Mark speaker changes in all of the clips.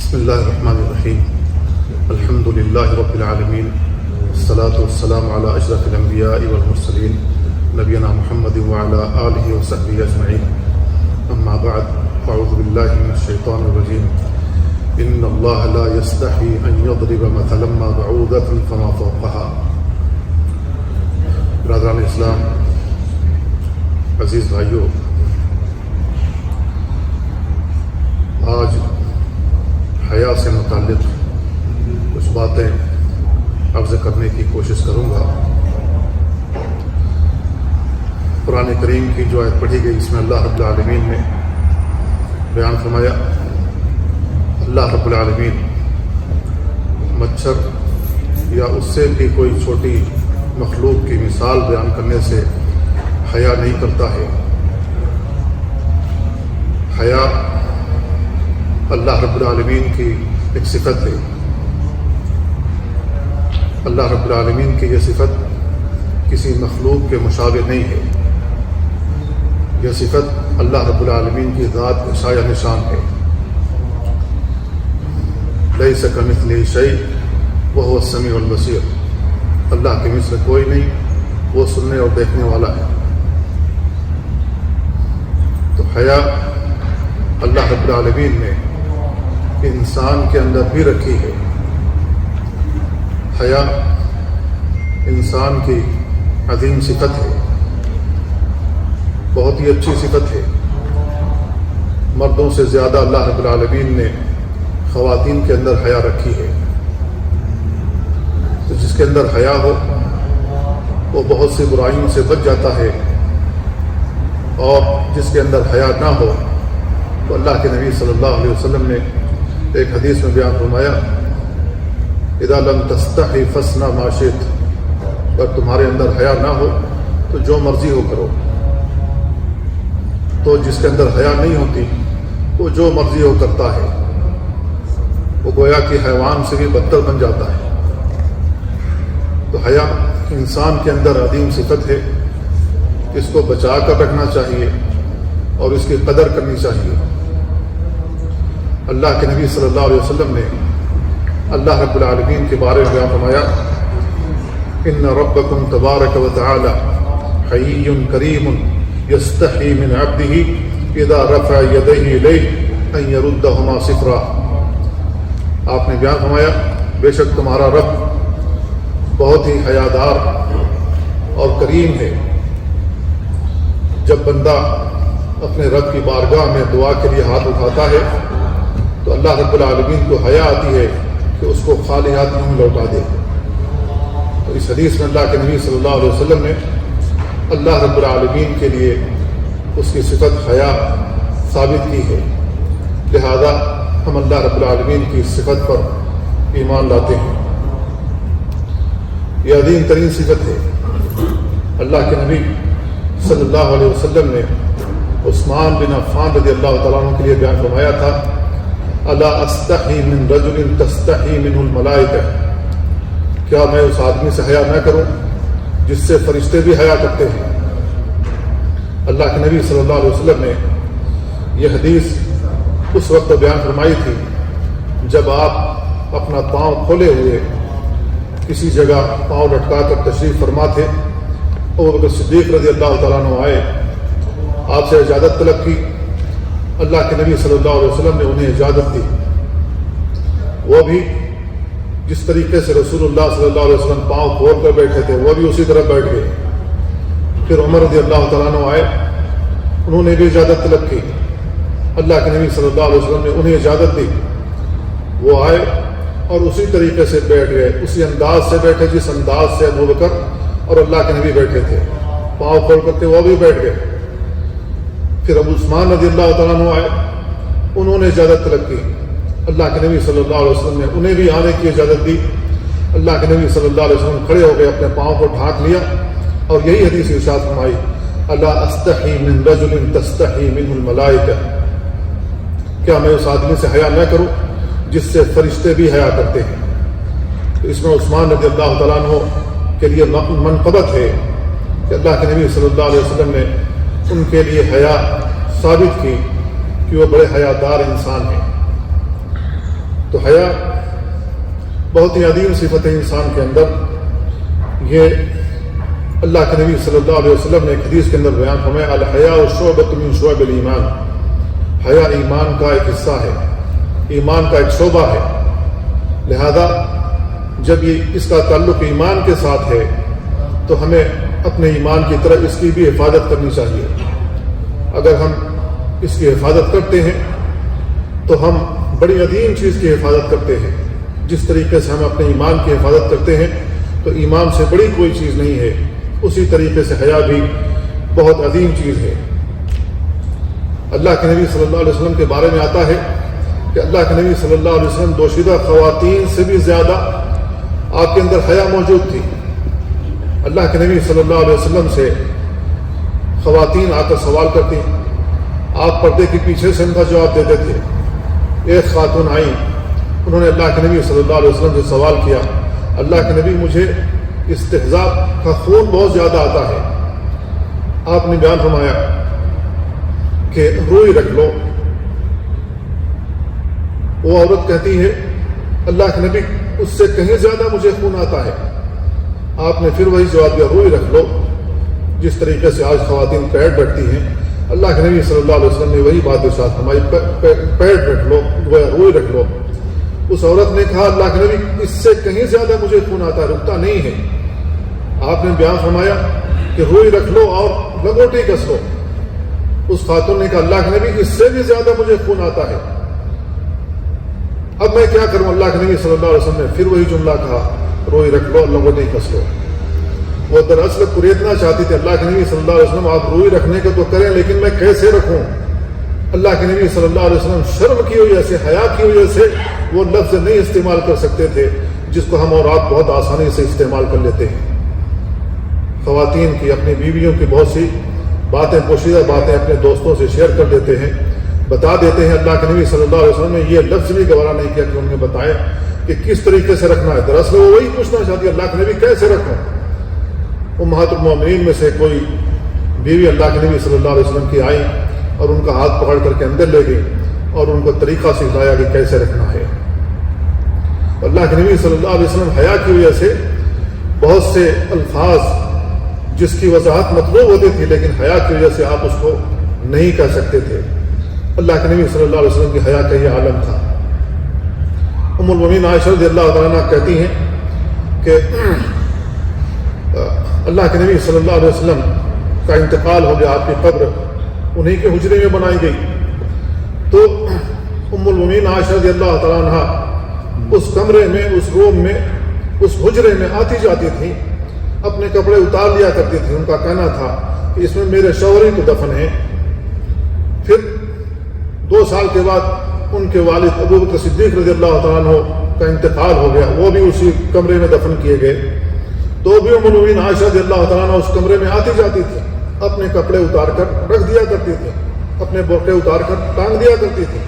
Speaker 1: بسم اللہ الرحمن الرحیم الحمد للہ رب العالمین والصلاة والسلام علی اشرف الانبیاء والمرسلین نبینا محمد وعلی آلہ وصحبہ اجمعین اما بعد فاعوذ باللہ من الشیطان الرجیم ان اللہ لا یستحی ان یضرب مثلا ما بعوضۃ فما فوقها۔ برادران اسلام، عزیز بھائیوں، آج حیا سے متعلق کچھ باتیں عرض کرنے کی کوشش کروں گا۔ قرآن کریم کی جو آیت پڑھی گئی اس میں اللہ رب العالمین نے بیان فرمایا، اللہ رب العالمین مچھر یا اس سے بھی کوئی چھوٹی مخلوق کی مثال بیان کرنے سے حیا نہیں کرتا ہے۔ حیا اللہ رب العالمین کی ایک صفت ہے۔ اللہ رب العالمین کی یہ صفت کسی مخلوق کے مشابہ نہیں ہے۔ یہ صفت اللہ رب العالمین کی ذات کا شایع نشان ہے۔ لیس کمثلہ شیء وہو السمیع البصیر۔ اللہ کے مثل کوئی نہیں، وہ سننے اور دیکھنے والا ہے۔ تو حیا اللہ رب العالمین نے انسان کے اندر بھی رکھی ہے۔ حیا انسان کی عظیم صفت ہے، بہت ہی اچھی صفت ہے۔ مردوں سے زیادہ اللہ رب العالمین نے خواتین کے اندر حیا رکھی ہے۔ تو جس کے اندر حیا ہو وہ بہت سی برائیوں سے بچ جاتا ہے، اور جس کے اندر حیا نہ ہو تو اللہ کے نبی صلی اللہ علیہ وسلم نے ایک حدیث میں بیان فرمایا، اذا لم تستحی فاصنع ما شئت۔ اگر تمہارے اندر حیا نہ ہو تو جو مرضی ہو کرو۔ تو جس کے اندر حیا نہیں ہوتی وہ جو مرضی ہو کرتا ہے، وہ گویا کہ حیوان سے بھی بدتر بن جاتا ہے۔ تو حیا انسان کے اندر عظیم صفت ہے، اس کو بچا کر رکھنا چاہیے اور اس کی قدر کرنی چاہیے۔ اللہ کے نبی صلی اللہ علیہ وسلم نے اللہ رب العالمین کے بارے میں بیان فرمایا، ان ربکم تبارک و تعالی حیی کریم یستحی من عبدہ اذا رفع یدیہ الیہ ان یردہما صفرا۔ آپ نے بیان فرمایا، بے شک تمہارا رب بہت ہی حیادار اور کریم ہے۔ جب بندہ اپنے رب کی بارگاہ میں دعا کے لیے ہاتھ اٹھاتا ہے تو اللہ رب العالمین کو حیا آتی ہے کہ اس کو خالی ہاتھ نہیں لوٹا دے۔ تو اس حدیث میں اللہ کے نبی صلی اللہ علیہ وسلم نے اللہ رب العالمین کے لیے اس کی صفت حیا ثابت کی ہے، لہذا ہم اللہ رب العالمین کی صفت پر ایمان لاتے ہیں۔ یہ عظیم ترین صفت ہے۔ اللہ کے نبی صلی اللہ علیہ وسلم نے عثمان بن عفان رضی اللہ تعالیٰ عنہ کے لیے بیان فرمایا تھا، الا استحی من رجل تستحی منہ الملائکہ۔ کیا میں اس آدمی سے حیا نہ کروں جس سے فرشتے بھی حیا کرتے ہیں؟ اللہ کے نبی صلی اللہ علیہ وسلم نے یہ حدیث اس وقت بیان فرمائی تھی جب آپ اپنا پاؤں کھولے ہوئے کسی جگہ پاؤں لٹکا کر تشریف فرما تھے۔ ابوبکر صدیق رضی اللہ تعالیٰ عنہ آئے، آپ سے اجازت طلب کی۔ اللہ کے نبی صلی اللہ علیہ وسلم نے انہیں اجازت دی۔ وہ بھی جس طریقے سے رسول اللہ صلی اللہ علیہ وسلم پاؤں کھول کر بیٹھے تھے وہ بھی اسی طرح بیٹھ گئے۔ پھر عمر رضی اللہ تعالیٰ عنہ آئے، انہوں نے بھی اجازت طلب کی۔ اللہ کے نبی صلی اللہ علیہ وسلم نے انہیں اجازت دی، وہ آئے اور اسی طریقے سے بیٹھ گئے، اسی انداز سے بیٹھے جس انداز سے ابوبکر اور اللہ کے نبی بیٹھے تھے۔ پاؤں کھول کر وہ بھی بیٹھ گئے۔ پھر ابو عثمان رضی اللہ تعالیٰ عنہ آئے، انہوں نے اجازت طلب کی۔ اللہ کے نبی صلی اللہ علیہ وسلم نے انہیں بھی آنے کی اجازت دی۔ اللہ کے نبی صلی اللہ علیہ وسلم کھڑے ہو گئے، اپنے پاؤں کو ڈھانک لیا اور یہی حدیث ارشاد فرمائی، الا استحی من رجل تستحی منہ الملائکہ۔ کیا میں اس آدمی سے حیا نہ کروں جس سے فرشتے بھی حیا کرتے ہیں؟ تو اس میں عثمان رضی اللہ تعالیٰ عنہ کے لیے منقبت ہے کہ اللہ کے نبی صلی اللہ علیہ وسلم نے ان کے لیے حیا ثابت کی کہ وہ بڑے حیادار انسان ہیں۔ حیا بہت ہی عظیم صفت ہے انسان کے اندر۔ یہ اللہ کے نبی صلی اللہ علیہ وسلم نے ایک حدیث کے اندر بیان فرمایا، الحیاء شعبۃ من شعب الایمان، حیا ایمان کا ایک حصہ ہے، ایمان کا ایک شعبہ ہے۔ لہذا جب اس کا تعلق ایمان کے ساتھ ہے تو ہمیں اپنے ایمان کی طرح اس کی بھی حفاظت کرنی چاہیے۔ اگر ہم اس کی حفاظت کرتے ہیں تو ہم بڑی عظیم چیز کی حفاظت کرتے ہیں۔ جس طریقے سے ہم اپنے ایمان کی حفاظت کرتے ہیں تو ایمان سے بڑی کوئی چیز نہیں ہے، اسی طریقے سے حیا بھی بہت عظیم چیز ہے۔ اللہ کے نبی صلی اللہ علیہ وسلم کے بارے میں آتا ہے کہ اللہ کے نبی صلی اللہ علیہ وسلم دوشیزہ خواتین سے بھی زیادہ آپ کے اندر حیا موجود تھی۔ اللہ کے نبی صلی اللہ علیہ وسلم سے خواتین آ کر سوال کرتی، آپ پردے کے پیچھے سے ان کا جواب دیتے تھے۔ ایک خاتون آئیں، انہوں نے اللہ کے نبی صلی اللہ علیہ وسلم سے سوال کیا، اللہ کے نبی مجھے استحضاء کا خون بہت زیادہ آتا ہے۔ آپ نے بیان فرمایا کہ روئی رکھ لو۔ وہ عورت کہتی ہے، اللہ کے نبی اس سے کہیں زیادہ مجھے خون آتا ہے۔ آپ نے پھر وہی جواب دیا، روئی رکھ لو۔ جس طریقے سے آج خواتین پیڈ رکھتی ہیں، اللہ کے نبی صلی اللہ علیہ وسلم نے وہی بات ارشاد فرمائی، پیڈ رکھ لو، روئی رکھ لو۔ اس عورت نے کہا، اللہ کے نبی اس سے کہیں زیادہ مجھے خون آتا ہے، رکتا نہیں ہے۔ آپ نے بیان فرمایا کہ روئی رکھ لو اور لنگوٹی کس لو۔ اس خاتون نے کہا، اللہ کے نبی اس سے بھی زیادہ مجھے خون آتا ہے، اب میں کیا کروں؟ اللہ کے نبی صلی اللہ علیہ وسلم نے پھر وہی جملہ کہا، روئی رکھ لو، لنگوٹی کس لو۔ وہ دراصل قریدنا چاہتی تھی، اللہ کے نبی صلی اللہ علیہ وسلم آپ روئی رکھنے کو تو کریں، لیکن میں کیسے رکھوں؟ اللہ کے نبی صلی اللہ علیہ وسلم شرم کی وجہ سے، حیا کی وجہ سے وہ لفظ نہیں استعمال کر سکتے تھے جس کو ہم اور آپ بہت آسانی سے استعمال کر لیتے ہیں۔ خواتین کی، اپنی بیویوں کی بہت سی باتیں، پوشیدہ باتیں اپنے دوستوں سے شیئر کر دیتے ہیں، بتا دیتے ہیں۔ اللہ کے نبی صلی اللہ علیہ وسلم نے یہ لفظ بھی گوارا نہیں کیا کہ انہیں بتائیں کہ کس طریقے سے رکھنا ہے۔ دراصل وہ وہی پوچھنا چاہتی ہے، اللہ کے نبی کیسے رکھوں؟ امہات المومنین میں سے کوئی بیوی اللہ کے نبی صلی اللہ علیہ وسلم کی آئی اور ان کا ہاتھ پکڑ کر کے اندر لے گئی اور ان کو طریقہ سکھلایا کہ کیسے رکھنا ہے۔ اللہ کے نبی صلی اللہ علیہ وسلم حیا کی وجہ سے بہت سے الفاظ جس کی وضاحت مطلوب ہوتی تھی، لیکن حیا کی وجہ سے آپ اس کو نہیں کہہ سکتے تھے۔ اللہ کے نبی صلی اللہ علیہ وسلم کی حیا کا یہ عالم تھا۔ ام المؤمنین عائشہ رضی اللہ تعالیٰ عنہا کہتی ہیں کہ اللہ کے نبی صلی اللہ علیہ وسلم کا انتقال ہو گیا، آپ کی قبر انہی کے حجرے میں بنائی گئی، تو ام المؤمنین عائشہ رضی اللہ تعالیٰ عنہا اس کمرے میں، اس روم میں، اس حجرے میں آتی جاتی تھی، اپنے کپڑے اتار لیا کرتی تھی۔ ان کا کہنا تھا کہ اس میں میرے شوہر ہی تو دفن ہیں۔ پھر 2 سال کے بعد ان کے والد ابو بکر صدیق رضی اللہ تعالیٰ عنہ کا انتقال ہو گیا، وہ بھی اسی کمرے میں دفن کیے گئے۔ تو بھی ام المؤمنین عائشہ رضی اللہ تعالیٰ عنہ اس کمرے میں آتی جاتی تھی، اپنے کپڑے اتار کر رکھ دیا کرتی تھی، اپنے برقعے اتار کر ٹانگ دیا کرتی تھی۔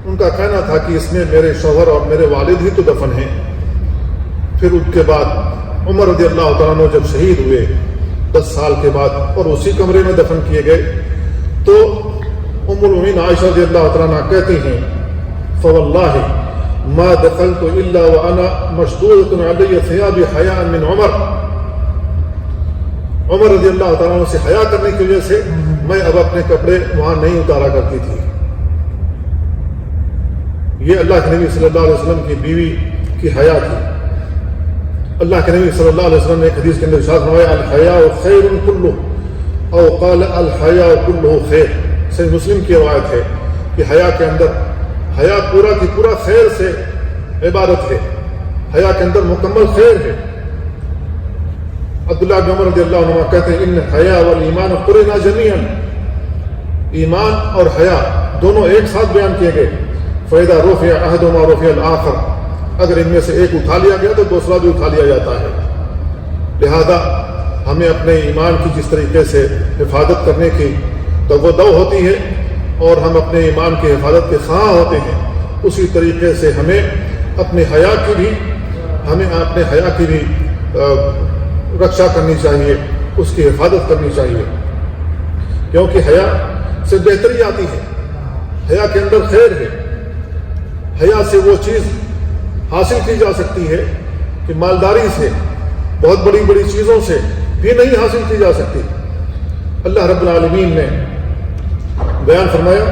Speaker 1: ان کا کہنا تھا کہ اس میں میرے شوہر اور میرے والد ہی تو دفن ہیں۔ پھر ان کے بعد عمر رضی اللہ تعالیٰ عنہ جب شہید ہوئے 10 سال کے بعد اور اسی کمرے میں دفن کیے گئے، تو ام المؤمنین عائشہ رضی اللہ تعالیٰ عنہ کہتی ہیں، فواللہ ما دخلت الا وانا مشدودة علی ثیاب حیاء من عمر۔ عمر رضی اللہ تعالیٰ عنہ سے حیا کرنے کی وجہ سے میں اب اپنے کپڑے وہاں نہیں اتارا کرتی تھی۔ یہ اللہ کے نبی صلی اللہ علیہ وسلم کی بیوی کی حیا تھی۔ اللہ کے نبی صلی اللہ علیہ وسلم نے ایک حدیث کے اندر ارشاد فرمایا، الحیاء خیر کلہ، او قال الحیاء کلہ خیر۔ صحیح مسلم کی روایت ہے کہ حیا کے اندر، حیا پورا کی پورا خیر سے عبارت ہے، حیا کے اندر مکمل خیر ہے۔ عبداللہ بن عمر رضی اللہ عنہ کہتے ہیں، ان حیا والایمان قرنا جمیعا، ایمان اور حیا دونوں ایک ساتھ بیان کیے گئے۔ فَإِذَا رُفِعَ أَحَدُهُمَا رُفِعَ الْآخَرُ، اگر ان میں سے ایک اٹھا لیا گیا تو دوسرا بھی اٹھا لیا جاتا ہے۔ لہذا ہمیں اپنے ایمان کی جس طریقے سے حفاظت کرنے کی توقع ہوتی ہے اور ہم اپنے ایمان کی حفاظت کے خواہاں ہوتے ہیں، اسی طریقے سے ہمیں اپنے حیا کی بھی رکشا کرنی چاہیے، اس کی حفاظت کرنی چاہیے، کیونکہ حیا سے بہتری آتی ہے، حیا کے اندر خیر ہے۔ حیا سے وہ چیز حاصل کی جا سکتی ہے کہ مالداری سے، بہت بڑی بڑی چیزوں سے بھی نہیں حاصل کی جا سکتی۔ اللہ رب العالمین نے بیان فرمایا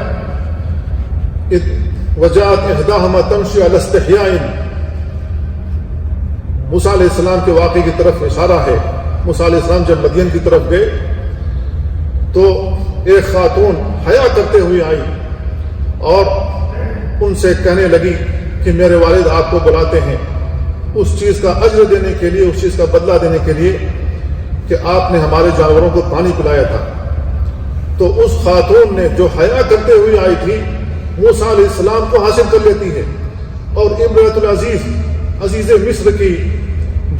Speaker 1: وجاءت احداہما تمشی علی استحیاء، موسیٰ علیہ السلام کے واقعے کی طرف اشارہ ہے۔ موسیٰ علیہ السلام جب مدین کی طرف گئے تو ایک خاتون حیا کرتے ہوئے آئی اور ان سے کہنے لگی کہ میرے والد آپ کو بلاتے ہیں اس چیز کا اجر دینے کے لیے، اس چیز کا بدلہ دینے کے لیے کہ آپ نے ہمارے جانوروں کو پانی پلایا تھا۔ تو اس خاتون نے جو حیا کرتے ہوئے آئی تھی موسیٰ علیہ السلام کو حاصل کر لیتی ہے، اور امرأۃ العزیز، عزیز مصر کی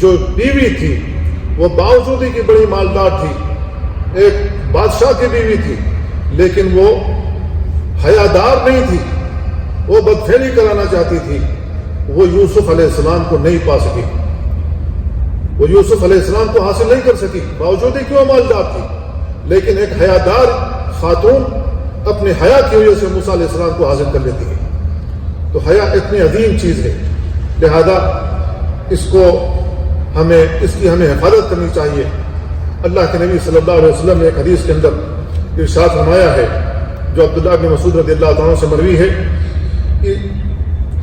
Speaker 1: جو بیوی تھی وہ باوجود ہی کی بڑی مالدار تھی، ایک بادشاہ کی بیوی تھی، لیکن وہ حیادار نہیں تھی، وہ بدفعلی کرانا چاہتی تھی، وہ یوسف علیہ السلام کو نہیں پا سکی، وہ یوسف علیہ السلام کو حاصل نہیں کر سکی، باوجود ہی کہ وہ مالدار تھی، لیکن ایک حیادار خاتون اپنے حیا کی وجہ سے موسیٰ علیہ السلام کو حاصل کر لیتی ہے۔ تو حیا اتنی عظیم چیز ہے، لہذا اس کی ہمیں حفاظت کرنی چاہیے۔ اللہ کے نبی صلی اللہ علیہ وسلم نے ایک حدیث کے اندر ارشاد فرمایا ہے جو عبداللہ بن مسعود رضی اللہ تعالیٰ سے مروی ہے،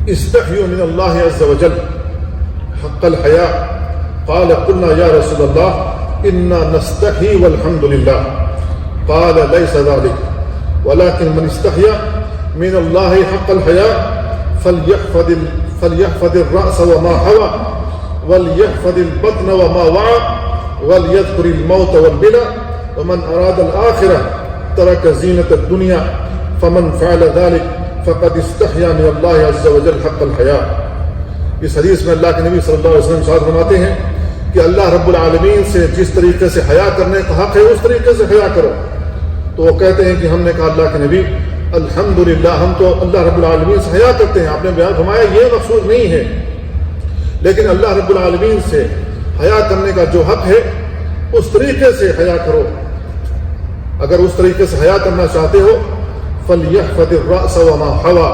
Speaker 1: استحیوا من اللہ عز وجل حق الحیا، قال قلنا یا رسول اللہ انا نستحی والحمد للہ، قال لیس ذلك ولكن من استحیا من اللہ حق الحیا فلیحفظ الرأس وما حوى وليحفظ البطن وما وعى وليذكر الموت والبلى ومن أراد الآخرة ترك زينة الدنيا فمن فعل ذلك فقد استحيا من الله عز وجل حق الحياء۔ اس حدیث میں اللہ کے نبی صلی اللہ علیہ وسلم ارشاد فرماتے ہیں کہ اللہ رب العالمین سے جس طریقے سے حیا کرنے کا حق ہے اس طریقے سے حیا کرو۔ تو وہ کہتے ہیں کہ ہم نے کہا اللہ کے نبی الحمدللہ، ہم تو اللہ رب العالمین سے حیا کرتے ہیں۔ آپ نے بیان فرمایا یہ مقصود نہیں ہے، لیکن اللہ رب العالمین سے حیا کرنے کا جو حق ہے اس طریقے سے حیا کرو۔ اگر اس طریقے سے حیا کرنا چاہتے ہو فَلْيَحْفَظِ الرَّأْسَ وَمَا حَوَى،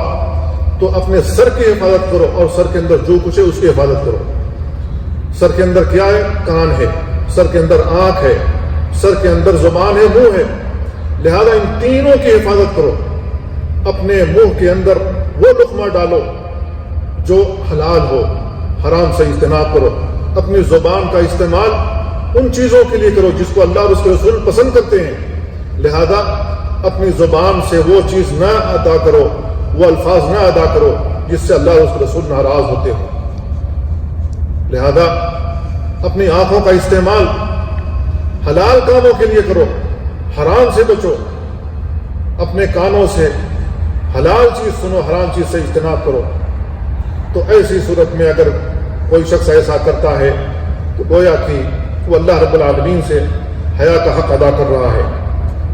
Speaker 1: تو اپنے سر کی حفاظت کرو اور سر کے اندر جو کچھ ہے اس کی حفاظت کرو۔ سر کے اندر کیا ہے؟ کان ہے، سر کے اندر آنکھ ہے، سر کے اندر زبان ہے، منہ ہے، لہذا ان تینوں کی حفاظت کرو۔ اپنے منہ کے اندر وہ لقمہ ڈالو جو حلال ہو، حرام سے اجتناب کرو۔ اپنی زبان کا استعمال ان چیزوں کے لیے کرو جس کو اللہ اور اس کے رسول پسند کرتے ہیں، لہذا اپنی زبان سے وہ چیز نہ ادا کرو، وہ الفاظ نہ ادا کرو جس سے اللہ اور اس کے رسول ناراض ہوتے ہیں۔ لہذا اپنی آنکھوں کا استعمال حلال کاموں کے لیے کرو، حرام سے بچو۔ اپنے کانوں سے حلال چیز سنو، حرام چیز سے اجتناب کرو۔ تو ایسی صورت میں اگر کوئی شخص ایسا کرتا ہے تو گویا کہ وہ اللہ رب العالمین سے حیا کا حق ادا کر رہا ہے۔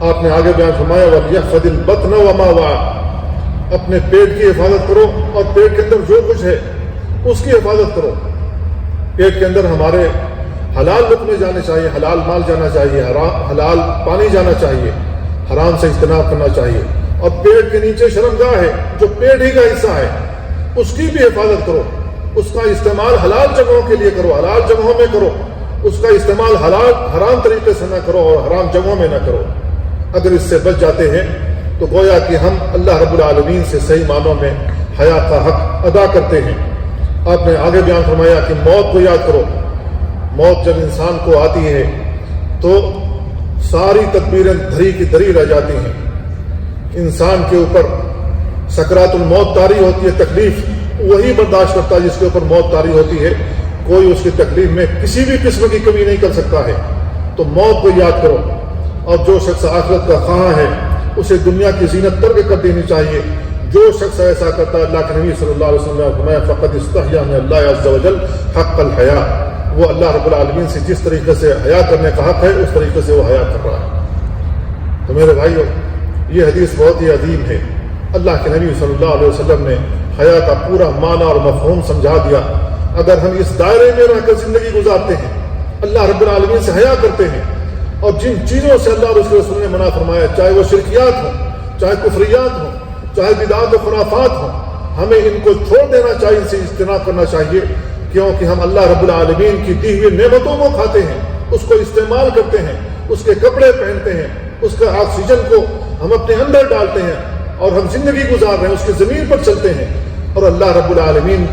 Speaker 1: آپ نے آگے بیان فرمایا وَلْيَحْفَظِ الْبَطْنَ وَمَا وَعَى، اپنے پیٹ کی حفاظت کرو اور پیٹ کے اندر جو کچھ ہے اس کی حفاظت کرو۔ پیٹ کے اندر ہمارے حلال لقمے جانے چاہیے، حلال مال جانا چاہیے، حلال پانی جانا چاہیے، حرام سے اجتناب کرنا چاہیے۔ اور پیٹ کے نیچے شرمگاہ ہے جو پیٹ ہی کا حصہ ہے، اس کی بھی حفاظت کرو۔ اس کا استعمال حلال جگہوں کے لیے کرو، حلال جگہوں میں کرو، اس کا استعمال حرام طریقے سے نہ کرو اور حرام جگہوں میں نہ کرو۔ اگر اس سے بچ جاتے ہیں تو گویا کہ ہم اللہ رب العالمین سے صحیح معنوں میں حیا کا حق ادا کرتے ہیں۔ آپ نے آگے بیان فرمایا کہ موت کو یاد کرو۔ موت جب انسان کو آتی ہے تو ساری تدبیریں دھری کی دھری رہ جاتی ہیں۔ انسان کے اوپر سکرات الموت طاری ہوتی ہے، تکلیف وہی برداشت کرتا ہے جس کے اوپر موت طاری ہوتی ہے، کوئی اس کی تکلیف میں کسی بھی قسم کی کمی نہیں کر سکتا ہے۔ تو موت کو یاد کرو، اور جو شخص آخرت کا خواہاں ہے اسے دنیا کی زینت ترک کر دینی چاہیے۔ جو شخص ایسا کرتا ہے، اللہ کے نبی صلی اللہ علیہ وسلم نے فرمایا فقد استحیا من اللہ عز وجل حق الحیا، وہ اللہ رب العالمین سے جس طریقے سے حیا کرنے کا حق ہے اس طریقے سے وہ حیا کر رہا ہے۔ تو میرے بھائیو، یہ حدیث بہت ہی عظیم ہے۔ اللہ کے نبی صلی اللہ علیہ وسلم نے حیا کا پورا معنی اور مفہوم سمجھا دیا۔ اگر ہم اس دائرے میں رہ کر زندگی گزارتے ہیں، اللہ رب العالمین سے حیا کرتے ہیں، اور جن چیزوں سے اللہ اور اس کے رسول نے منع فرمایا، چاہے وہ شرکیات ہوں، چاہے کفریات ہوں، چاہے بدعات و خرافات ہوں، ہمیں ان کو چھوڑ دینا چاہیے، ان سے اجتناب کرنا چاہیے، کیونکہ ہم اللہ رب العالمین کی دی ہوئی نعمتوں کو کھاتے ہیں، اس کو استعمال کرتے ہیں، اس کے کپڑے پہنتے ہیں، اس کا آکسیجن کو ہم اپنے اندر ڈالتے ہیں اور ہم زندگی گزار رہے ہیں، اس کی زمین پر چلتے ہیں، اور اللہ رب العالمین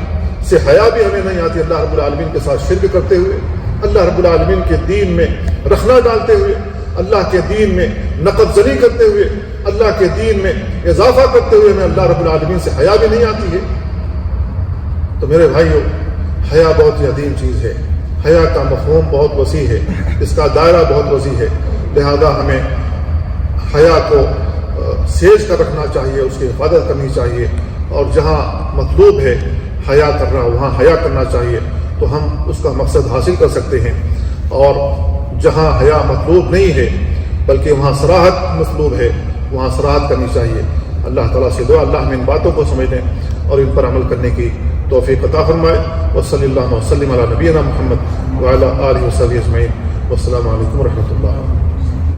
Speaker 1: سے حیا بھی ہمیں نہیں آتی، اللہ رب العالمین کے ساتھ شرک کرتے ہوئے، اللہ رب العالمین کے دین میں رخنہ ڈالتے ہوئے، اللہ کے دین میں نقد زنی کرتے ہوئے، اللہ کے دین میں اضافہ کرتے ہوئے ہمیں اللہ رب العالمین سے حیا بھی نہیں آتی ہے۔ تو میرے بھائیو، حیا بہت ہی عظیم چیز ہے، حیا کا مفہوم بہت وسیع ہے، اس کا دائرہ بہت وسیع ہے، لہذا ہمیں حیا کو سیج کر رکھنا چاہیے، اس کی حفاظت کرنی چاہیے، اور جہاں مطلوب ہے حیا کرنا وہاں حیا کرنا چاہیے، تو ہم اس کا مقصد حاصل کر سکتے ہیں، اور جہاں حیا مطلوب نہیں ہے بلکہ وہاں صراحت مطلوب ہے وہاں صراحت کرنی چاہیے۔ اللہ تعالیٰ سے دعا اللہ ہمیں ان باتوں کو سمجھنے اور ان پر عمل کرنے کی توفیق عطا فرمائے۔ وصلی اللہ وسلم علی نبینا محمد وعلی آلہ وصحبہ اجمعین، والسلام علیکم ورحمۃ اللہ۔